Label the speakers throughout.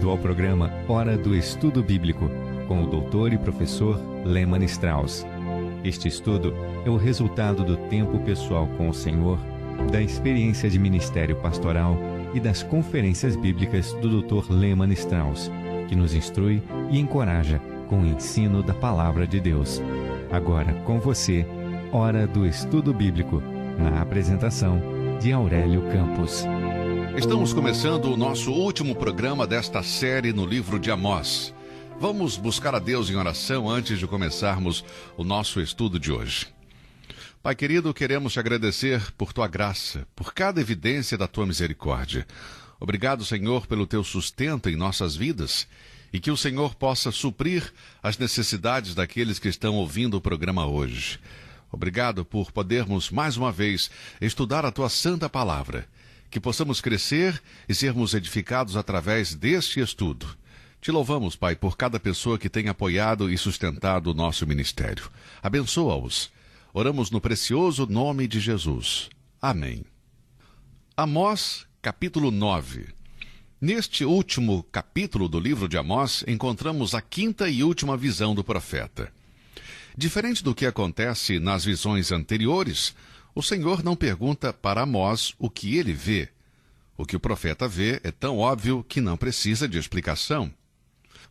Speaker 1: bem-vindo ao programa Hora do Estudo Bíblico, com o doutor e professor Lehmann Strauss. Este estudo é o resultado do tempo pessoal com o Senhor, da experiência de ministério pastoral e das conferências bíblicas do Dr. Lehmann Strauss, que nos instrui e encoraja com o ensino da Palavra de Deus. Agora com você, Hora do Estudo Bíblico, na apresentação de Aurélio Campos.
Speaker 2: Estamos começando o nosso último programa desta série no livro de Amós. Vamos buscar a Deus em oração antes de começarmos o nosso estudo de hoje. Pai querido, queremos te agradecer por tua graça, por cada evidência da tua misericórdia. Obrigado, Senhor, pelo teu sustento em nossas vidas e que o Senhor possa suprir as necessidades daqueles que estão ouvindo o programa hoje. Obrigado por podermos, mais uma vez, estudar a tua santa palavra, que possamos crescer e sermos edificados através deste estudo. Te louvamos, Pai, por cada pessoa que tem apoiado e sustentado o nosso ministério. Abençoa-os. Oramos no precioso nome de Jesus. Amém. Amós, capítulo 9. Neste último capítulo do livro de Amós, encontramos a quinta e última visão do profeta. Diferente do que acontece nas visões anteriores, o Senhor não pergunta para Amós o que ele vê. O que o profeta vê é tão óbvio que não precisa de explicação.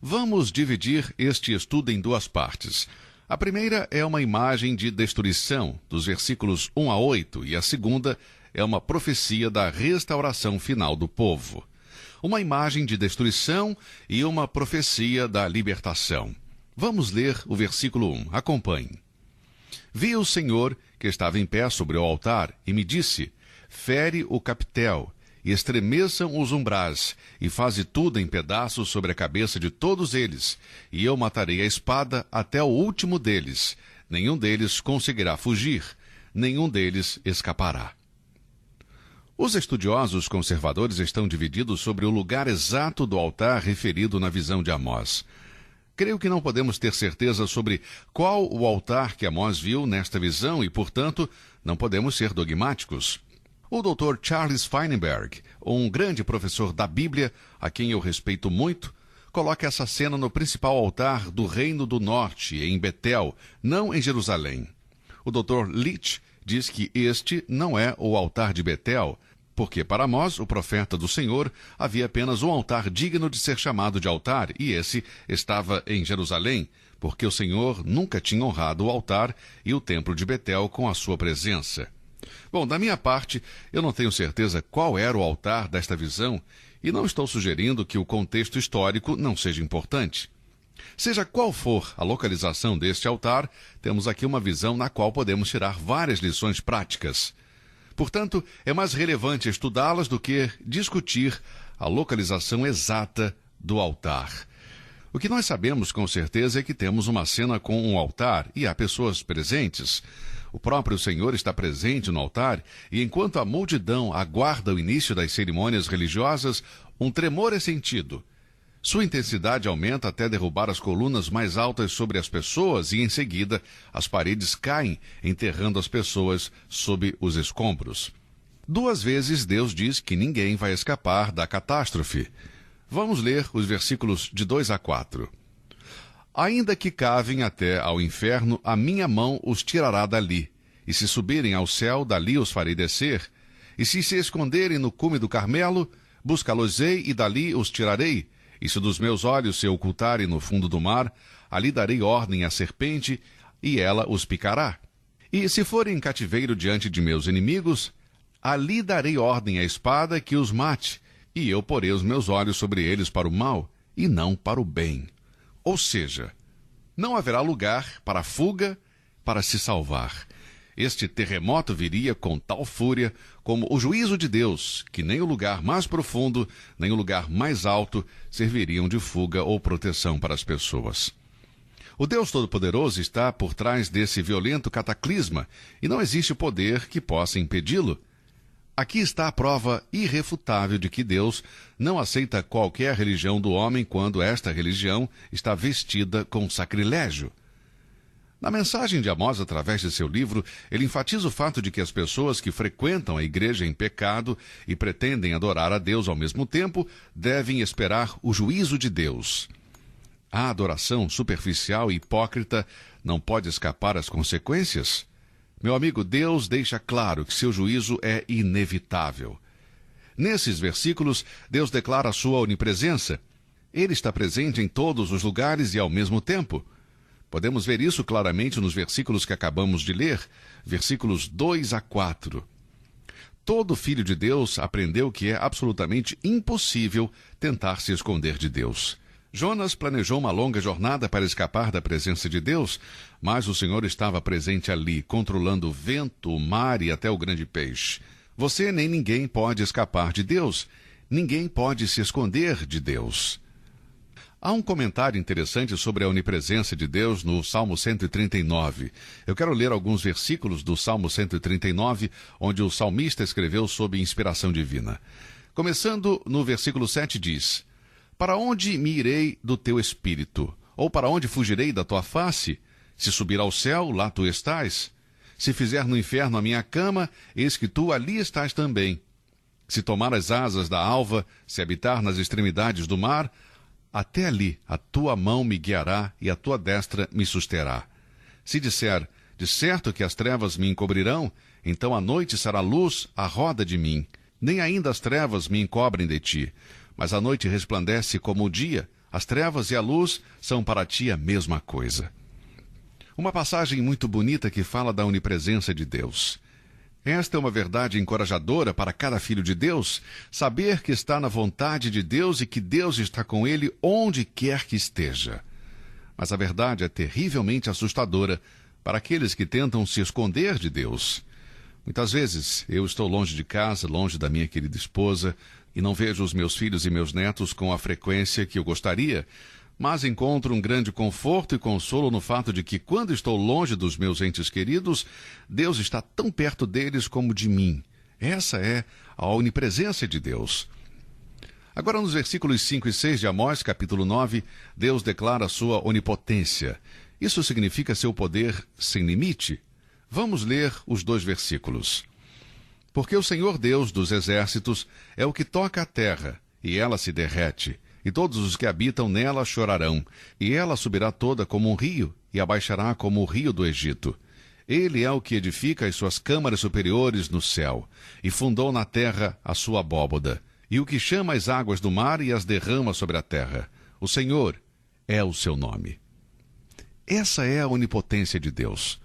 Speaker 2: Vamos dividir este estudo em duas partes. A primeira é uma imagem de destruição, dos versículos 1 a 8, e a segunda é uma profecia da restauração final do povo. Uma imagem de destruição e uma profecia da libertação. Vamos ler o versículo 1. Acompanhe. Vi o Senhor que estava em pé sobre o altar e me disse: fere o capitel, e estremeçam os umbrais, e faze tudo em pedaços sobre a cabeça de todos eles, e eu matarei a espada até o último deles. Nenhum deles conseguirá fugir, nenhum deles escapará. Os estudiosos conservadores estão divididos sobre o lugar exato do altar referido na visão de Amós. Creio que não podemos ter certeza sobre qual o altar que Amós viu nesta visão e, portanto, não podemos ser dogmáticos. O Dr. Charles Feinberg, um grande professor da Bíblia, a quem eu respeito muito, coloca essa cena no principal altar do Reino do Norte, em Betel, não em Jerusalém. O Dr. Leach diz que este não é o altar de Betel, porque para Amós, o profeta do Senhor, havia apenas um altar digno de ser chamado de altar, e esse estava em Jerusalém, porque o Senhor nunca tinha honrado o altar e o templo de Betel com a sua presença. Bom, da minha parte, eu não tenho certeza qual era o altar desta visão, e não estou sugerindo que o contexto histórico não seja importante. Seja qual for a localização deste altar, temos aqui uma visão na qual podemos tirar várias lições práticas. Portanto, é mais relevante estudá-las do que discutir a localização exata do altar. O que nós sabemos com certeza é que temos uma cena com um altar e há pessoas presentes. O próprio Senhor está presente no altar e enquanto a multidão aguarda o início das cerimônias religiosas, um tremor é sentido. Sua intensidade aumenta até derrubar as colunas mais altas sobre as pessoas e, em seguida, as paredes caem, enterrando as pessoas sob os escombros. 2 vezes Deus diz que ninguém vai escapar da catástrofe. Vamos ler os versículos de 2 a 4. Ainda que cavem até ao inferno, a minha mão os tirará dali. E se subirem ao céu, dali os farei descer. E se esconderem no cume do Carmelo, buscá-los-ei e dali os tirarei. E se dos meus olhos se ocultarem no fundo do mar, ali darei ordem à serpente, e ela os picará. E se forem em cativeiro diante de meus inimigos, ali darei ordem à espada que os mate, e eu porei os meus olhos sobre eles para o mal, e não para o bem. Ou seja, não haverá lugar para fuga, para se salvar. Este terremoto viria com tal fúria como o juízo de Deus, que nem o lugar mais profundo, nem o lugar mais alto serviriam de fuga ou proteção para as pessoas. O Deus Todo-Poderoso está por trás desse violento cataclisma e não existe poder que possa impedi-lo. Aqui está a prova irrefutável de que Deus não aceita qualquer religião do homem quando esta religião está vestida com sacrilégio. Na mensagem de Amós, através de seu livro, ele enfatiza o fato de que as pessoas que frequentam a igreja em pecado e pretendem adorar a Deus ao mesmo tempo, devem esperar o juízo de Deus. A adoração superficial e hipócrita não pode escapar às consequências? Meu amigo, Deus deixa claro que seu juízo é inevitável. Nesses versículos, Deus declara a sua onipresença. Ele está presente em todos os lugares e ao mesmo tempo. Podemos ver isso claramente nos versículos que acabamos de ler, versículos 2 a 4. Todo filho de Deus aprendeu que é absolutamente impossível tentar se esconder de Deus. Jonas planejou uma longa jornada para escapar da presença de Deus, mas o Senhor estava presente ali, controlando o vento, o mar e até o grande peixe. Você nem ninguém pode escapar de Deus. Ninguém pode se esconder de Deus. Há um comentário interessante sobre a onipresença de Deus no Salmo 139. Eu quero ler alguns versículos do Salmo 139, onde o salmista escreveu sob inspiração divina. Começando no versículo 7 diz: Para onde me irei do teu espírito? Ou para onde fugirei da tua face? Se subir ao céu, lá tu estás. Se fizer no inferno a minha cama, eis que tu ali estás também. Se tomar as asas da alva, se habitar nas extremidades do mar, até ali a tua mão me guiará e a tua destra me susterá. Se disser, de certo que as trevas me encobrirão, então a noite será luz à roda de mim. Nem ainda as trevas me encobrem de ti, mas a noite resplandece como o dia. As trevas e a luz são para ti a mesma coisa. Uma passagem muito bonita que fala da onipresença de Deus. Esta é uma verdade encorajadora para cada filho de Deus, saber que está na vontade de Deus e que Deus está com ele onde quer que esteja. Mas a verdade é terrivelmente assustadora para aqueles que tentam se esconder de Deus. Muitas vezes eu estou longe de casa, longe da minha querida esposa, e não vejo os meus filhos e meus netos com a frequência que eu gostaria, mas encontro um grande conforto e consolo no fato de que, quando estou longe dos meus entes queridos, Deus está tão perto deles como de mim. Essa é a onipresença de Deus. Agora, nos versículos 5 e 6 de Amós, capítulo 9, Deus declara a sua onipotência. Isso significa seu poder sem limite. Vamos ler os 2 versículos. Porque o Senhor Deus dos exércitos é o que toca a terra, e ela se derrete. E todos os que habitam nela chorarão, e ela subirá toda como um rio, e abaixará como o rio do Egito. Ele é o que edifica as suas câmaras superiores no céu, e fundou na terra a sua abóboda, e o que chama as águas do mar e as derrama sobre a terra. O Senhor é o seu nome. Essa é a onipotência de Deus.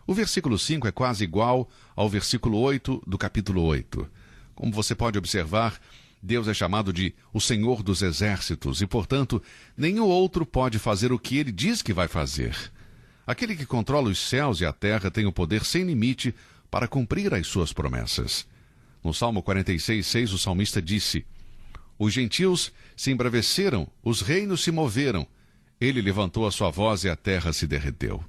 Speaker 2: O versículo 5 é quase igual ao versículo 8 do capítulo 8. Como você pode observar, Deus é chamado de o Senhor dos Exércitos e, portanto, nenhum outro pode fazer o que ele diz que vai fazer. Aquele que controla os céus e a terra tem o poder sem limite para cumprir as suas promessas. No Salmo 46:6, o salmista disse: Os gentios se embraveceram, os reinos se moveram. Ele levantou a sua voz e a terra se derreteu.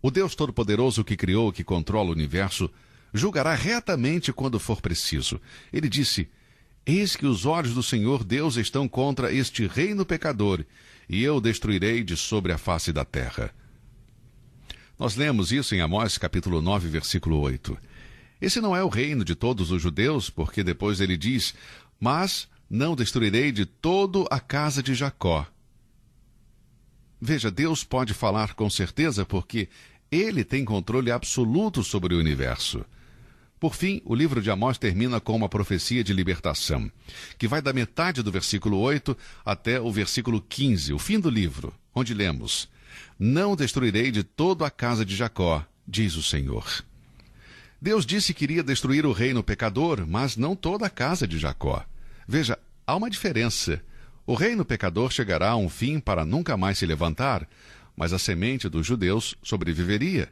Speaker 2: O Deus Todo-Poderoso que criou e que controla o universo julgará retamente quando for preciso. Ele disse: Eis que os olhos do Senhor Deus estão contra este reino pecador, e eu o destruirei de sobre a face da terra. Nós lemos isso em Amós, capítulo 9, versículo 8. Esse não é o reino de todos os judeus, porque depois ele diz: Mas não destruirei de todo a casa de Jacó. Veja, Deus pode falar com certeza porque ele tem controle absoluto sobre o universo. Por fim, o livro de Amós termina com uma profecia de libertação, que vai da metade do versículo 8 até o versículo 15, o fim do livro, onde lemos: Não destruirei de todo a casa de Jacó, diz o Senhor. Deus disse que iria destruir o reino pecador, mas não toda a casa de Jacó. Veja, há uma diferença. O reino pecador chegará a um fim para nunca mais se levantar, mas a semente dos judeus sobreviveria.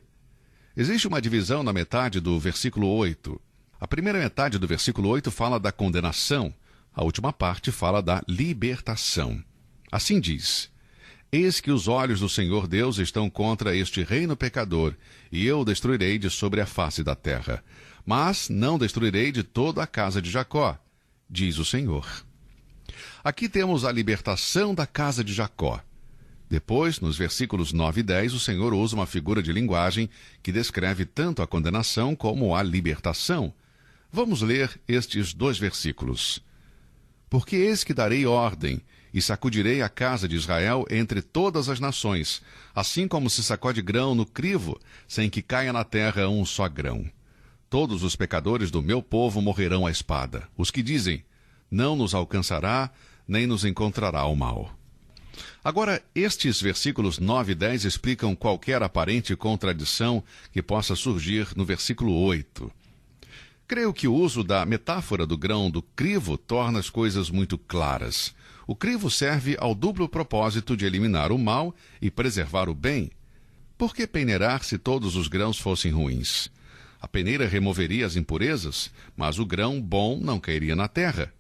Speaker 2: Existe uma divisão na metade do versículo 8. A primeira metade do versículo 8 fala da condenação. A última parte fala da libertação. Assim diz: Eis que os olhos do Senhor Deus estão contra este reino pecador, e eu o destruirei de sobre a face da terra. Mas não destruirei de toda a casa de Jacó, diz o Senhor. Aqui temos a libertação da casa de Jacó. Depois, nos versículos 9 e 10, o Senhor usa uma figura de linguagem que descreve tanto a condenação como a libertação. Vamos ler estes 2 versículos. Porque eis que darei ordem, e sacudirei a casa de Israel entre todas as nações, assim como se sacode grão no crivo, sem que caia na terra um só grão. Todos os pecadores do meu povo morrerão à espada. Os que dizem, não nos alcançará, nem nos encontrará o mal. Agora, estes versículos 9 e 10 explicam qualquer aparente contradição que possa surgir no versículo 8. Creio que o uso da metáfora do grão do crivo torna as coisas muito claras. O crivo serve ao duplo propósito de eliminar o mal e preservar o bem. Por que peneirar se todos os grãos fossem ruins? A peneira removeria as impurezas, mas o grão bom não cairia na terra.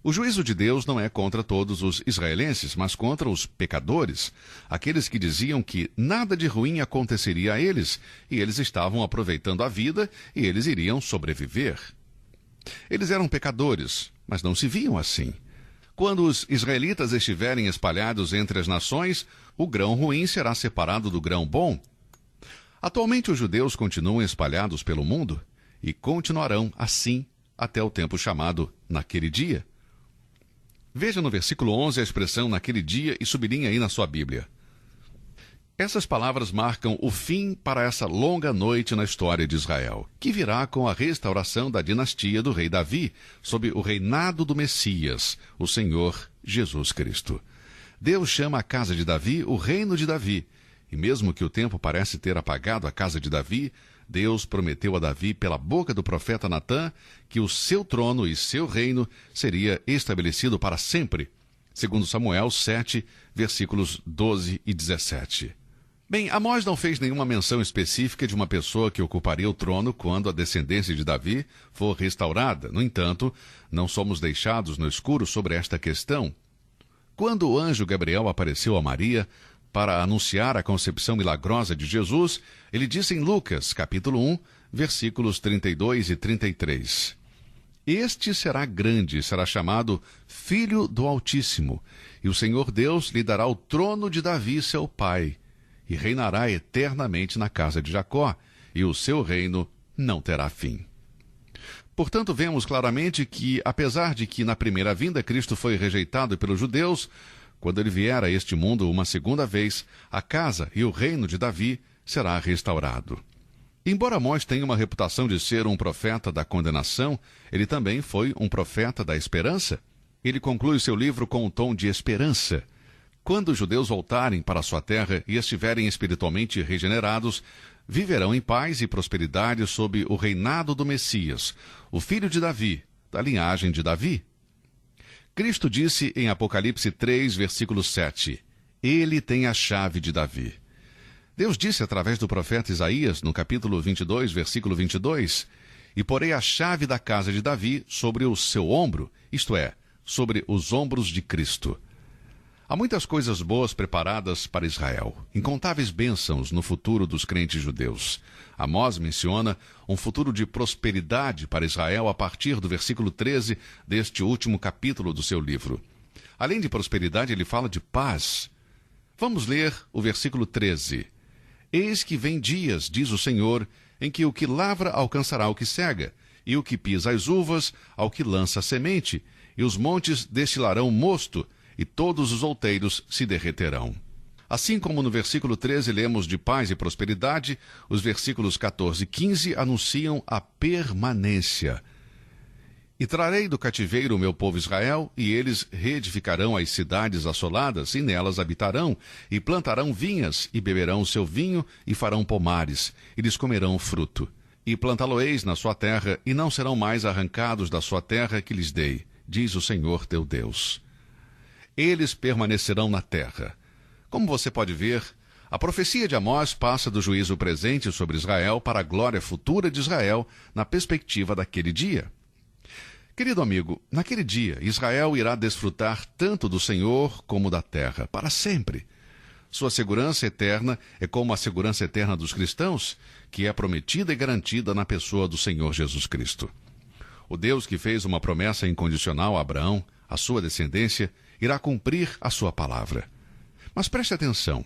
Speaker 2: O juízo de Deus não é contra todos os israelenses, mas contra os pecadores, aqueles que diziam que nada de ruim aconteceria a eles, e eles estavam aproveitando a vida e eles iriam sobreviver. Eles eram pecadores, mas não se viam assim. Quando os israelitas estiverem espalhados entre as nações, o grão ruim será separado do grão bom. Atualmente os judeus continuam espalhados pelo mundo e continuarão assim até o tempo chamado naquele dia. Veja no versículo 11 a expressão naquele dia e sublinhe aí na sua Bíblia. Essas palavras marcam o fim para essa longa noite na história de Israel, que virá com a restauração da dinastia do rei Davi, sob o reinado do Messias, o Senhor Jesus Cristo. Deus chama a casa de Davi o reino de Davi, e mesmo que o tempo parece ter apagado a casa de Davi, Deus prometeu a Davi pela boca do profeta Natã que o seu trono e seu reino seria estabelecido para sempre, segundo Samuel 7, versículos 12 e 17. Bem, Amós não fez nenhuma menção específica de uma pessoa que ocuparia o trono quando a descendência de Davi for restaurada. No entanto, não somos deixados no escuro sobre esta questão. Quando o anjo Gabriel apareceu a Maria para anunciar a concepção milagrosa de Jesus, ele disse em Lucas, capítulo 1, versículos 32 e 33. Este será grande, será chamado Filho do Altíssimo, e o Senhor Deus lhe dará o trono de Davi, seu pai, e reinará eternamente na casa de Jacó, e o seu reino não terá fim. Portanto, vemos claramente que, apesar de que na primeira vinda Cristo foi rejeitado pelos judeus, quando ele vier a este mundo uma segunda vez, a casa e o reino de Davi será restaurado. Embora Amós tenha uma reputação de ser um profeta da condenação, ele também foi um profeta da esperança. Ele conclui seu livro com um tom de esperança. Quando os judeus voltarem para sua terra e estiverem espiritualmente regenerados, viverão em paz e prosperidade sob o reinado do Messias, o filho de Davi, da linhagem de Davi. Cristo disse em Apocalipse 3, versículo 7, Ele tem a chave de Davi. Deus disse através do profeta Isaías, no capítulo 22, versículo 22, E porei a chave da casa de Davi sobre o seu ombro, isto é, sobre os ombros de Cristo. Há muitas coisas boas preparadas para Israel, incontáveis bênçãos no futuro dos crentes judeus. Amós menciona um futuro de prosperidade para Israel a partir do versículo 13 deste último capítulo do seu livro. Além de prosperidade, ele fala de paz. Vamos ler o versículo 13. Eis que vem dias, diz o Senhor, em que o que lavra alcançará o que cega, e o que pisa as uvas ao que lança a semente, e os montes destilarão mosto, e todos os outeiros se derreterão. Assim como no versículo 13 lemos de paz e prosperidade, os versículos 14 e 15 anunciam a permanência. E trarei do cativeiro o meu povo Israel, e eles reedificarão as cidades assoladas, e nelas habitarão, e plantarão vinhas, e beberão o seu vinho, e farão pomares, e lhes comerão fruto. E plantá-lo-eis na sua terra, e não serão mais arrancados da sua terra que lhes dei, diz o Senhor teu Deus. Eles permanecerão na terra. Como você pode ver, a profecia de Amós passa do juízo presente sobre Israel para a glória futura de Israel na perspectiva daquele dia. Querido amigo, naquele dia, Israel irá desfrutar tanto do Senhor como da terra, para sempre. Sua segurança eterna é como a segurança eterna dos cristãos, que é prometida e garantida na pessoa do Senhor Jesus Cristo. O Deus que fez uma promessa incondicional a Abraão, a sua descendência, irá cumprir a sua palavra. Mas preste atenção.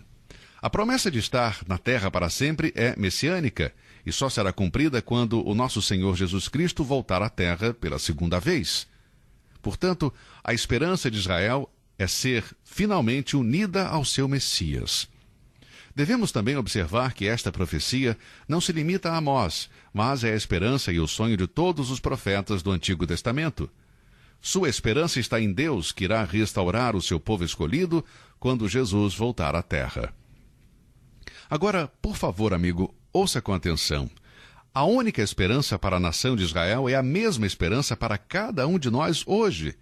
Speaker 2: A promessa de estar na terra para sempre é messiânica e só será cumprida quando o nosso Senhor Jesus Cristo voltar à terra pela segunda vez. Portanto, a esperança de Israel é ser finalmente unida ao seu Messias. Devemos também observar que esta profecia não se limita a Amós, mas é a esperança e o sonho de todos os profetas do Antigo Testamento. Sua esperança está em Deus, que irá restaurar o seu povo escolhido quando Jesus voltar à terra. Agora, por favor, amigo, ouça com atenção. A única esperança para a nação de Israel é a mesma esperança para cada um de nós hoje.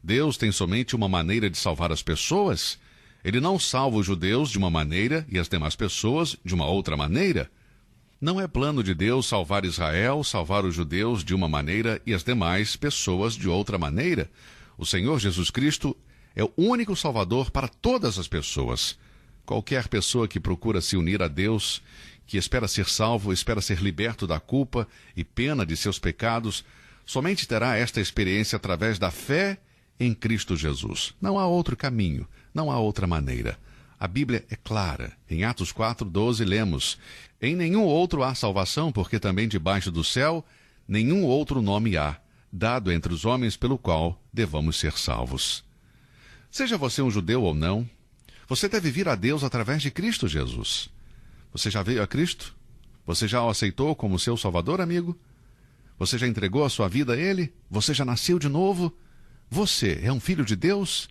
Speaker 2: Deus tem somente uma maneira de salvar as pessoas. Ele não salva os judeus de uma maneira e as demais pessoas de uma outra maneira. Não é plano de Deus salvar Israel, salvar os judeus de uma maneira e as demais pessoas de outra maneira. O Senhor Jesus Cristo é o único Salvador para todas as pessoas. Qualquer pessoa que procura se unir a Deus, que espera ser salvo, espera ser liberto da culpa e pena de seus pecados, somente terá esta experiência através da fé em Cristo Jesus. Não há outro caminho, não há outra maneira. A Bíblia é clara. Em Atos 4:12 lemos: em nenhum outro há salvação, porque também debaixo do céu nenhum outro nome há, dado entre os homens pelo qual devamos ser salvos. Seja você um judeu ou não, você deve vir a Deus através de Cristo Jesus. Você já veio a Cristo? Você já o aceitou como seu Salvador, amigo? Você já entregou a sua vida a Ele? Você já nasceu de novo? Você é um filho de Deus?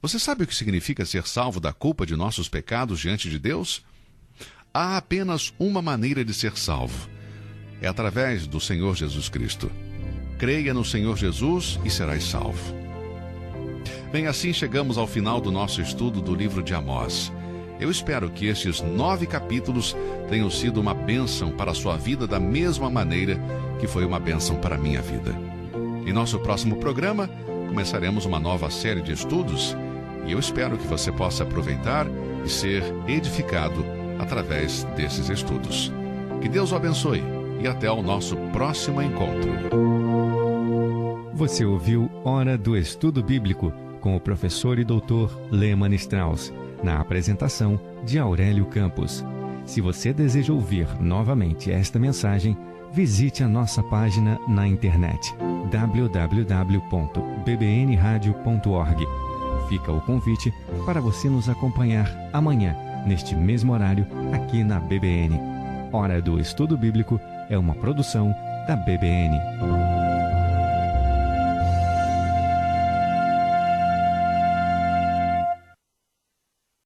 Speaker 2: Você sabe o que significa ser salvo da culpa de nossos pecados diante de Deus? Há apenas uma maneira de ser salvo. É através do Senhor Jesus Cristo. Creia no Senhor Jesus e serás salvo. Bem, assim chegamos ao final do nosso estudo do livro de Amós. Eu espero que estes 9 capítulos tenham sido uma bênção para a sua vida da mesma maneira que foi uma bênção para a minha vida. Em nosso próximo programa, começaremos uma nova série de estudos e eu espero que você possa aproveitar e ser edificado através desses estudos. Que Deus o abençoe e até o nosso próximo encontro.
Speaker 1: Você ouviu Hora do Estudo Bíblico com o professor e doutor Lehmann Strauss, na apresentação de Aurélio Campos. Se você deseja ouvir novamente esta mensagem, visite a nossa página na internet www.bbnradio.org. Fica o convite para você nos acompanhar amanhã, neste mesmo horário, aqui na BBN. Hora do Estudo Bíblico é uma produção da BBN.